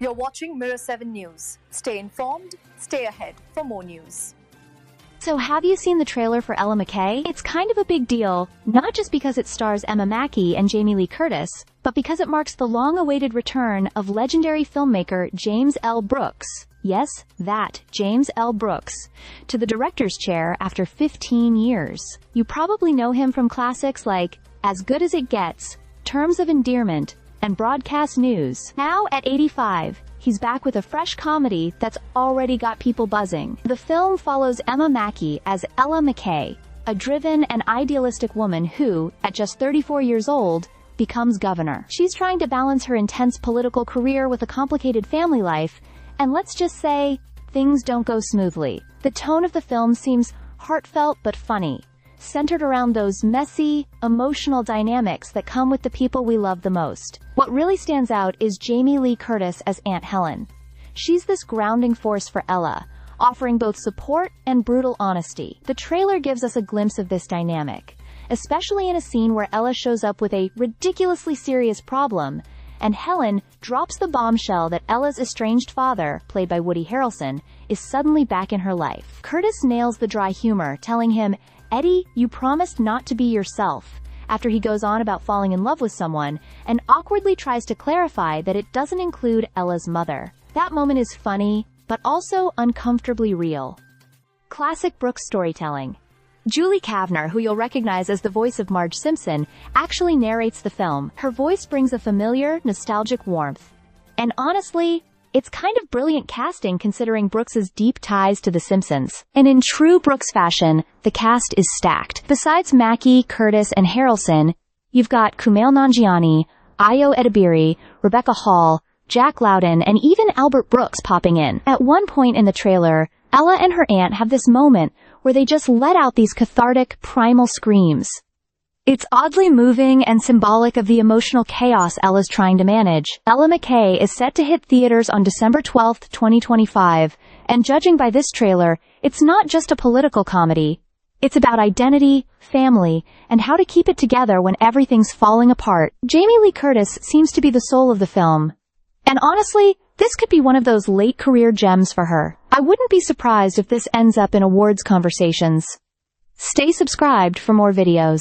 You're watching Mirror 7 News. Stay informed, stay ahead for more news. So have you seen the trailer for Ella McCay? It's kind of a big deal, not just because it stars Emma Mackey and Jamie Lee Curtis, but because it marks the long-awaited return of legendary filmmaker James L. Brooks. Yes, that, James L. Brooks, to the director's chair after 15 years. You probably know him from classics like As Good as It Gets, Terms of Endearment, and Broadcast News. Now, at 85, he's back with a fresh comedy that's already got people buzzing. The film follows Emma Mackey as Ella McCay, a driven and idealistic woman who, at just 34 years old, becomes governor. She's trying to balance her intense political career with a complicated family life, and let's just say, things don't go smoothly. The tone of the film seems heartfelt but funny, centered around those messy, emotional dynamics that come with the people we love the most. What really stands out is Jamie Lee Curtis as Aunt Helen. She's this grounding force for Ella, offering both support and brutal honesty. The trailer gives us a glimpse of this dynamic, especially in a scene where Ella shows up with a ridiculously serious problem, and Helen drops the bombshell that Ella's estranged father, played by Woody Harrelson, is suddenly back in her life. Curtis nails the dry humor, telling him, "Eddie, you promised not to be yourself," after he goes on about falling in love with someone, and awkwardly tries to clarify that it doesn't include Ella's mother. That moment is funny, but also uncomfortably real. Classic Brooks storytelling. Julie Kavner, who you'll recognize as the voice of Marge Simpson, actually narrates the film. Her voice brings a familiar, nostalgic warmth. And honestly, it's kind of brilliant casting considering Brooks's deep ties to The Simpsons. And in true Brooks fashion, the cast is stacked. Besides Mackey, Curtis, and Harrelson, you've got Kumail Nanjiani, Ayo Edebiri, Rebecca Hall, Jack Lowden, and even Albert Brooks popping in. At one point in the trailer, Ella and her aunt have this moment where they just let out these cathartic, primal screams. It's oddly moving and symbolic of the emotional chaos Ella's trying to manage. Ella McCay is set to hit theaters on December 12, 2025, and judging by this trailer, it's not just a political comedy. It's about identity, family, and how to keep it together when everything's falling apart. Jamie Lee Curtis seems to be the soul of the film. And honestly, this could be one of those late career gems for her. I wouldn't be surprised if this ends up in awards conversations. Stay subscribed for more videos.